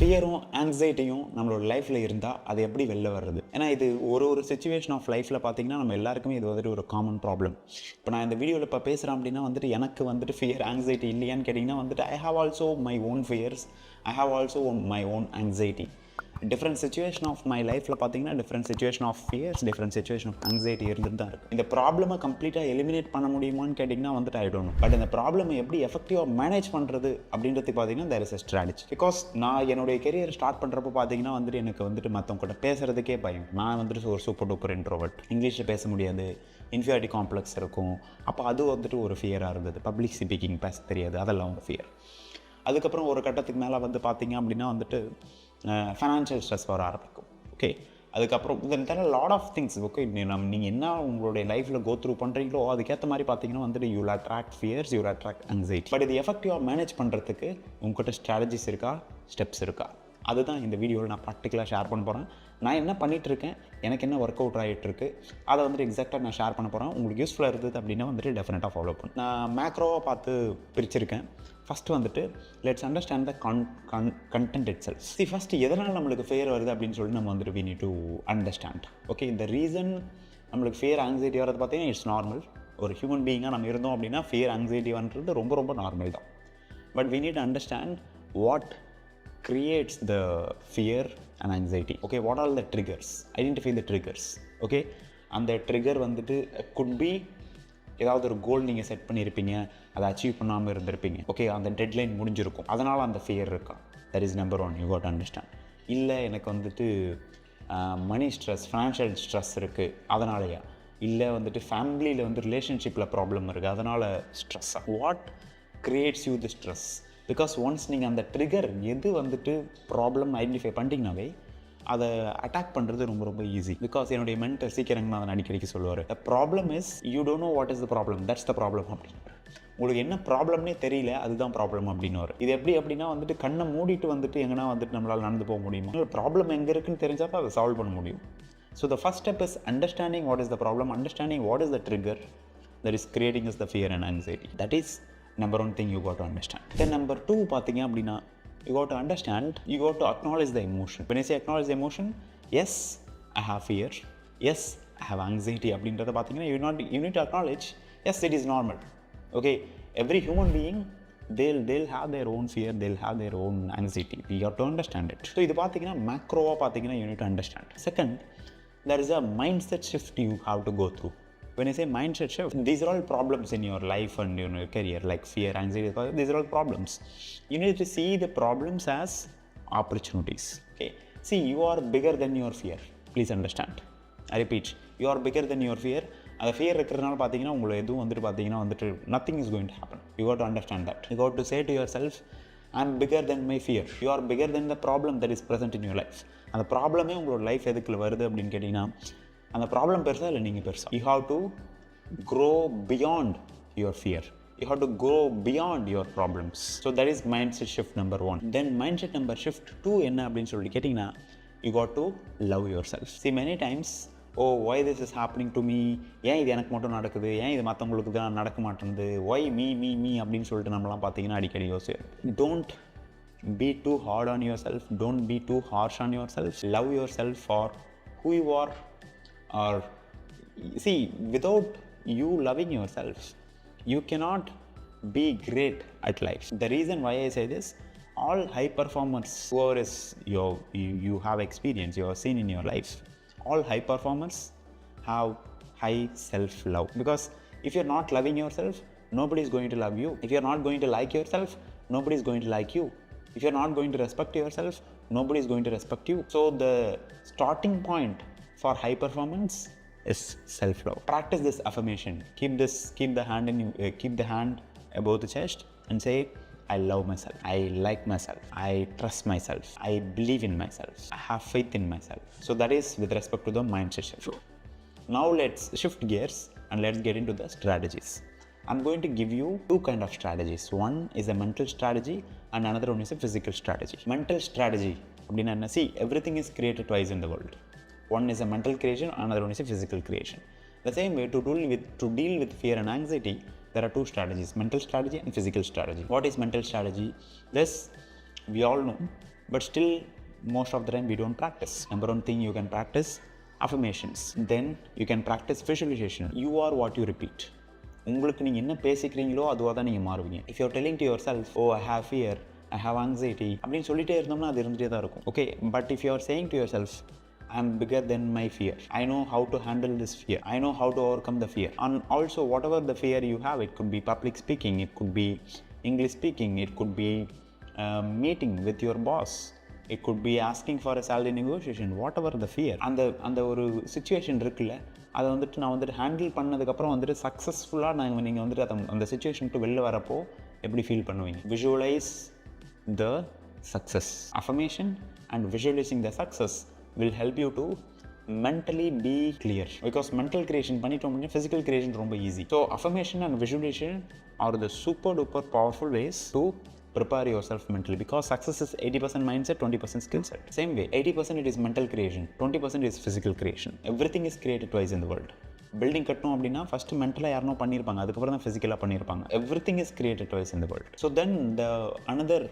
ஃபியரும் ஆங்ஸைட்டியும் நம்மளோட லைஃப்பில் இருந்தால் அது எப்படி வெளில வர்றது? ஏன்னா இது ஒரு சிச்சுவேஷன் ஆஃப் லைஃப்பில் பார்த்தீங்கன்னா நம்ம எல்லாருக்குமே இது வந்துட்டு ஒரு காமன் ப்ராப்ளம். இப்போ நான் இந்த வீடியோவில் இப்போ பேசுகிறேன் அப்படின்னா வந்துட்டு எனக்கு வந்துட்டு ஃபியர் ஆங்ஸைட்டி இல்லையான்னு கேட்டிங்கன்னா வந்துட்டு I have also my own fears, I have also my own anxiety. Different situation of my லைஃப்பில் பார்த்தீங்கன்னா different situation of fears, different situation of anxiety இருந்துட்டு தான் இருக்குது. இந்த ப்ராப்ளமை கம்ப்ளீட்டாக எலிமினேட் பண்ண முடியுமான்னு கேட்டிங்கன்னா வந்துட்டு ஐ டோன்ட் நோ. பட் இந்த ப்ராப்ளமை எப்படி எஃபெக்டிவாக மேனேஜ் பண்ணுறது அப்படின்றது பார்த்தீங்கன்னா there is a strategy. Because நான் என்னுடைய கெரியர் ஸ்டார்ட் பண்ணுறப்போ பார்த்தீங்கன்னா வந்துட்டு எனக்கு வந்துட்டு மற்றவங்க கூட பேசுகிறதுக்கே பயம். நான் வந்துட்டு ஒரு சூப்பர் டூப்பர் இன்ட்ரோவர்ட், இங்கிலீஷில் பேச முடியாது, இன்ஃபீரியாரிட்டி காம்ப்ளெக்ஸ் இருக்கும். அப்போ அது வந்துட்டு ஒரு ஃபியராக இருந்தது. பப்ளிக் ஸ்பீக்கிங் பேச தெரியாது, அதெல்லாம் ஒரு ஃபியர். அதுக்கப்புறம் ஒரு கட்டத்துக்கு மேலே வந்து பார்த்திங்க அப்படின்னா வந்துட்டு ஃபைனான்ஷியல் ஸ்ட்ரெஸ் வர ஆரம்பிக்கும். ஓகே, அதுக்கப்புறம் இந்த லாட் ஆஃப் திங்ஸ். ஓகே, நீங்கள் என்ன உங்களுடைய லைஃப்பில் கோ த்ரூ பண்ணுறீங்களோ அதுக்கேற்ற மாதிரி பார்த்தீங்கன்னா வந்துட்டு you will attract fears, you will attract anxiety. But இது எஃபெக்டிவாக மேனேஜ் பண்ணுறதுக்கு உங்கள்கிட்ட ஸ்ட்ராட்டஜிஸ் இருக்கா, ஸ்டெப்ஸ் இருக்கா? அதுதான் இந்த வீடியோவில் நான் பர்டிகுலராக ஷேர் பண்ண போகிறேன். நான் என்ன பண்ணிகிட்ருக்கேன், எனக்கு என்ன ஒர்க் அவுட் ஆகிட்டுருக்கு, அதை வந்துட்டு எக்ஸாக்டாக நான் ஷேர் பண்ண போகிறேன். உங்களுக்கு யூஸ்ஃபுல்லாக இருந்தது அப்படின்னா வந்துட்டு டெஃபினட்டாக ஃபாலோ பண்ணு. நான் மேக்ரோவாக பார்த்து பிரிச்சிருக்கேன். ஃபஸ்ட்டு வந்துட்டு let's understand the content itself. First எதனால் நம்மளுக்கு ஃபியர் வருது அப்படின்னு சொல்லி நம்ம வந்துட்டு we need to understand. Okay, இந்த ரீசன் நம்மளுக்கு ஃபியர் ஆங்ஸைட்டி வரது பார்த்தீங்கன்னா இட்ஸ் நார்மல். ஒரு ஹியூமன் பீயிங்காக நம்ம இருந்தோம் அப்படின்னா ஃபியர் ஆங்ஸைட்டி வந்துறது ரொம்ப ரொம்ப நார்மல் தான். But we need to understand what creates the fear and anxiety. Okay, what are the triggers? Identify the triggers. Okay, அந்த ட்ரிகர் வந்துட்டு could be ஏதாவது ஒரு கோல் நீங்கள் செட் பண்ணியிருப்பீங்க, அதை அச்சீவ் பண்ணாமல் இருந்திருப்பீங்க. ஓகே, அந்த டெட்லைன் முடிஞ்சிருக்கும், அதனால் அந்த ஃபியர் இருக்கா? That is number one, you got understand. இல்லை எனக்கு வந்துட்டு மணி ஸ்ட்ரெஸ், ஃபினான்ஷியல் ஸ்ட்ரெஸ் இருக்குது, அதனாலயா? இல்லை வந்துட்டு ஃபேமிலியில் வந்து ரிலேஷன்ஷிப்பில் ப்ராப்ளம் இருக்குது, அதனால் ஸ்ட்ரெஸ்ஸாக? What creates you the stress? Because once நீங்கள் அந்த ட்ரிகர் எது வந்துட்டு ப்ராப்ளம் ஐடென்டிஃபை பண்ணிட்டீங்கனாவே அதை அட்டாக் பண்ணுறது ரொம்ப ரொம்ப ஈஸி. பிகாஸ் என்னுடைய மென்டர் சீக்கிரமாக அதை அடிக்கடிக்கு சொல்லுவார், the problem is you don't know what is the problem, that's the problem அப்படின்னு. உங்களுக்கு என்ன ப்ராப்ளம்னே தெரியல, அதுதான் ப்ராப்ளம் அப்படின்னு வரும். இது எப்படி அப்படின்னா வந்துட்டு கண்ணை மூடிட்டு வந்துட்டு எங்கன்னா வந்துட்டு நம்மளால் நடந்து போக முடியுமா? ப்ராப்ளம் எங்கே இருக்குன்னு தெரிஞ்சால் அதை சால்வ் பண்ண முடியும். So the first step is understanding what is the problem, understanding what is the trigger that is creating us the fear and anxiety. That is number one thing you got to understand. Then number two பார்த்தீங்க அப்படின்னா you got to understand, you got to acknowledge the emotion. When I say acknowledge the emotion, yes I have fear, yes I have anxiety அப்படின்றத பார்த்தீங்கன்னா you need to acknowledge, yes it is normal. Okay, every human being they'll have their own fear, they'll have their own anxiety. You have to understand it. So இது பார்த்தீங்கன்னா மேக்ரோவாக பார்த்தீங்கன்னா you need to understand. Second, there is a mindset shift you have to go through. When I say mindset shift, these are all problems in your life and in your career, like fear, anxiety, these are all problems. You need to see the problems as opportunities. Okay, see, you are bigger than your fear. Please understand. I repeat, you are bigger than your fear. அந்த fear இருக்கிறதுனால பார்த்தீங்கன்னா உங்களை எதுவும் வந்துட்டு பார்த்தீங்கன்னா வந்துட்டு nothing is going to happen. You got to understand that. You got to say to yourself, I am bigger than my fear. You are bigger than the problem that is present in your life. அந்த ப்ராப்ளமே உங்களோட life எதுக்குள்ள வருது அப்படின்னு கேட்டிங்கன்னா அந்த problem பெருசா இல்லை நீங்கள் பெருசா? You have to grow beyond your fear, you have to grow beyond your problems. So that is mindset shift number one. Then mindset number shift two என்ன அப்படின்னு சொல்லி கேட்டிங்கன்னா you got to love yourself. See many times, oh why this is happening to me, ஏன் இது எனக்கு மட்டும் நடக்குது, ஏன் இது மற்றவங்களுக்கு தான் நடக்க மாட்டேங்குது, ஒய் மீ மீ மீ அப்படின்னு சொல்லிட்டு நம்மலாம் பார்த்தீங்கன்னா அடிக்கடி யோசிச்சு. Don't be too hard on yourself, don't be too harsh on yourself. Love yourself for who you are. Or see, without you loving yourself, you cannot be great at life. The reason why I say this, all high performers, whoever is you have experience, you have seen in your life, all high performers have high self-love. Because if you're not loving yourself, nobody is going to love you. If you're not going to like yourself, nobody is going to like you. If you're not going to respect yourself, nobody is going to respect you. So the starting point for high performance is self-love. Practice this affirmation. Keep the hand above the chest and say, I love myself, I like myself, I trust myself, I believe in myself, I have faith in myself. So that is with respect to the mindset shift. Now let's shift gears and let's get into the strategies. I'm going to give you two kind of strategies. One is a mental strategy and another one is a physical strategy. Mental strategy அப்படின்னா என்ன? See, everything is created twice in the world. One is a mental creation, another one is a physical creation. The same way, to deal with fear and anxiety, there are two strategies, mental strategy and physical strategy. What is mental strategy? This, we all know, but still most of the time we don't practice. Number one thing you can practice affirmations, then you can practice visualization. You are what you repeat. உங்களுக்கு நீங்கள் என்ன பேசிக்கிறீங்களோ அதுவாக தான் நீங்கள் மாறுவீங்க. If you're telling to yourself, oh I have fear, I have anxiety அப்படின்னு சொல்லிட்டே இருந்தோம்னா அது இருந்துகிட்டே தான் இருக்கும். Okay, but if you are saying to yourself, I'm bigger than my fear, I know how to handle this fear, I know how to overcome the fear. And also whatever the fear you have, it could be public speaking, it could be English speaking, it could be meeting with your boss, it could be asking for a salary negotiation, whatever the fear. அந்த ஒரு situation இருக்குல்ல, அதை வந்துட்டு நான் வந்துட்டு handle பண்ணதுக்கப்புறம் வந்துட்டு சக்ஸஸ்ஃபுல்லாக நீங்கள் வந்துட்டு அந்த சிச்சுவேஷனுக்கு வெளில வரப்போ எப்படி ஃபீல் பண்ணுவீங்க? Visualise the success. Affirmation and visualising the success will help you to mentally be clear, because mental creation பண்ணிட்டோம் அப்படின்னா physical creation ரொம்ப easy. So affirmation and visualization are the super duper powerful ways to prepare yourself mentally, because success is 80% mindset, 20% skill set. Same way, 80% it is mental creation, 20% is physical creation. Everything is created twice in the world. Building கட்டணும் அப்படின்னா first மென்டலாக யாருனோ பண்ணியிருப்பாங்க, அதுக்கப்புறம் தான் ஃபிசிக்கலாக பண்ணியிருப்பாங்க. Everything is created twice in the world. So then the another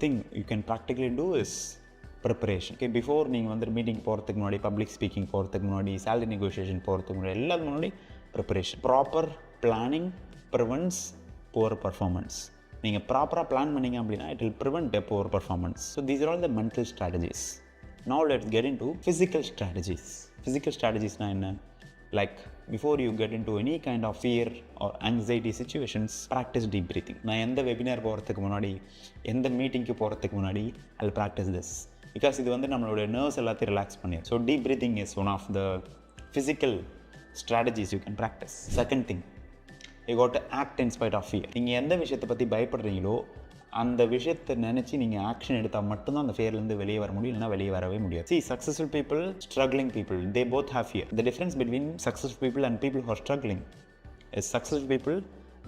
thing you can practically do is preparation. Okay, before நீங்கள் வந்து meeting போகிறதுக்கு முன்னாடி, பப்ளிக் ஸ்பீக்கிங் போகிறதுக்கு முன்னாடி, சேலரி நெகோஷியேஷன் போகிறதுக்கு முன்னாடி, எல்லாத்துக்கு முன்னாடி preparation. Proper planning prevents poor performance. நீங்கள் ப்ராப்பராக பிளான் பண்ணிங்க அப்படின்னா it will prevent a poor performance. So these are all the mental strategies. Now let's get into physical strategies. Physical ஸ்ட்ராட்டஜிஸ்னால் என்ன? Like before you get into any kind of fear or anxiety situations, practice deep breathing. நான் எந்த webinar போகிறதுக்கு முன்னாடி, எந்த மீட்டிங்க்கு போகிறதுக்கு முன்னாடி I'll practice this, because இது வந்து நம்மளோட நர்வ்ஸ் எல்லாத்தையும் ரிலாக்ஸ் பண்ணிடும். So deep breathing is one of the physical strategies you can practice. Second thing, you got to act in spite of fear. நீங்கள் எந்த விஷயத்தை பற்றி பயப்படுறீங்களோ அந்த விஷயத்தை நினச்சி நீங்கள் ஆக்ஷன் எடுத்தால் மட்டும்தான் அந்த ஃபியர்லேருந்து வெளியே வர முடியும், இல்லைனா வெளியே வரவே முடியாது. See, successful people, struggling people, they both have fear. The difference between successful people and people who are struggling is successful people,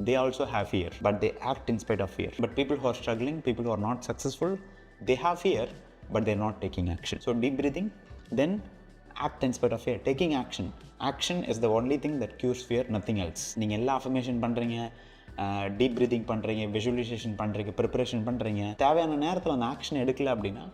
they also have fear, but they act in spite of fear. But people who are struggling, people who are not successful, they have fear, but they're not taking action. So deep breathing, then act in spite of fear. Taking action. Action is the only thing that cures fear, nothing else. நீங்கள் எல்லா affirmation பண்ணுறீங்க, deep breathing பண்ணுறீங்க, visualisation பண்ணுறீங்க, preparation பண்ணுறீங்க, தேவையான நேரத்தில் அந்த action எடுக்கல அப்படின்னா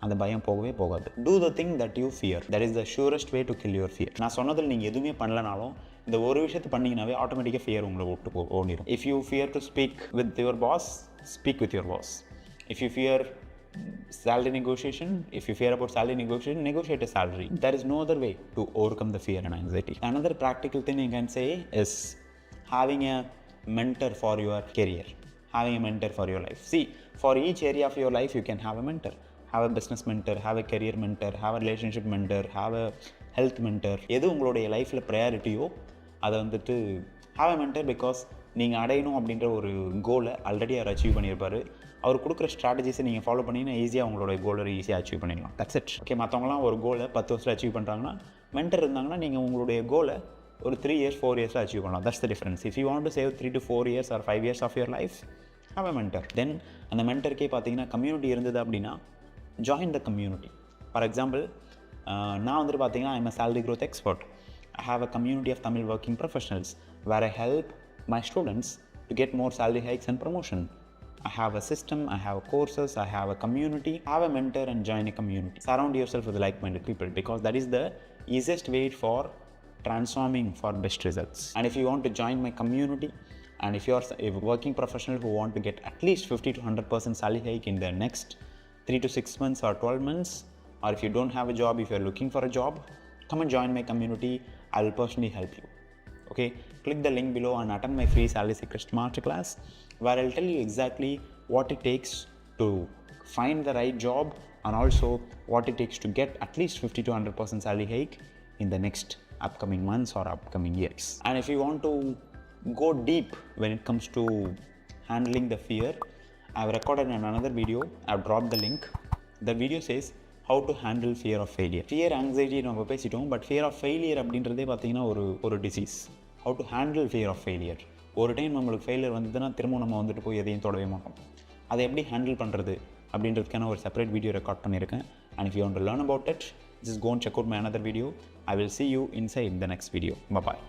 அந்த பயம் போகவே போகாது. Do the thing that you fear, that is the surest way to kill your fear. நான் சொன்னதில் நீங்கள் எதுவுமே பண்ணலனாலும் இந்த ஒரு விஷயத்தை பண்ணிங்கனாவே ஆட்டோமேட்டிக்காக ஃபியர் உங்களை விட்டு ஓடிடும். If you fear to speak with your boss, speak with your boss. If you fear salary negotiation, if you fear about salary negotiation, negotiate a salary. There is no other way to overcome the fear and anxiety. Another practical thing you can say is having a mentor for your career, having a mentor for your life. See, for each area of your life you can have a mentor. Have a business mentor, have a career mentor, have a relationship mentor, have a health mentor. எது உங்களுடைய லைஃப்பில் ப்ரையாரிட்டியோ அதை வந்துட்டு have a mentor, because நீங்கள் அடையணும் அப்படின்ற ஒரு கோலை ஆல்ரெடி அவர் அச்சீவ் பண்ணியிருப்பார். அவர் கொடுக்குற ஸ்ட்ராட்டஜிஸை நீங்கள் ஃபாலோ பண்ணிங்கன்னா ஈஸியாக உங்களோட கோலை ஈஸியாக அச்சீவ் பண்ணிடலாம். That's it. ஓகே, மற்றவங்களாம் ஒரு கோலை 10 வருஷத்தில் அச்சீவ் பண்ணுறாங்கன்னா, மென்டர் இருந்தாங்கன்னா நீங்கள் உங்களுடைய கோலை ஒரு 3 years 4 years அச்சீவ் பண்ணலாம். That's the difference. If you want to save 3 to 4 years or 5 years of your life, have a mentor. Then அந்த மென்டருக்கே பார்த்தீங்கன்னா கம்யூனிட்டி இருந்தது அப்படின்னா join the community. For example, நான் வந்துட்டு பார்த்தீங்கன்னா I am a salary growth expert. I have a community of Tamil working professionals where I help my students to get more salary hikes and promotion. I have a system, I have courses, I have a community. Have a mentor and join a community. Surround yourself with like-minded people, because that is the easiest way for transforming for best results. And if you want to join my community, and if you are a working professional who want to get at least 50 to 100% salary hike in the next 3 to 6 months or 12 months, or if you don't have a job, if you are looking for a job, come and join my community. I will personally help you. Okay, click the link below and attend my free salary secrets masterclass, where I'll tell you exactly what it takes to find the right job, and also what it takes to get at least 50 to 100% salary hike in the next upcoming months or upcoming years. And if you want to go deep when it comes to handling the fear, I've recorded another video. I've dropped the link. The video says how to handle fear of failure. Fear, anxiety நம்ம பேசிட்டோம், but fear of failure அப்படின்றதே பார்த்தீங்கன்னா ஒரு disease. How to handle fear of failure. ஒரு time நம்மளுக்கு failure வந்ததுன்னா திரும்ப நம்ம வந்துட்டு போய் எதையும் தொடவே மாட்டோம். அதை எப்படி ஹேண்டில் பண்ணுறது அப்படின்றதுக்கான ஒரு செப்பரேட் வீடியோ ரெக்கார்ட் பண்ணியிருக்கேன். And if you want to learn about it, just go and check out my another video. I will see you inside the next video. Bye bye.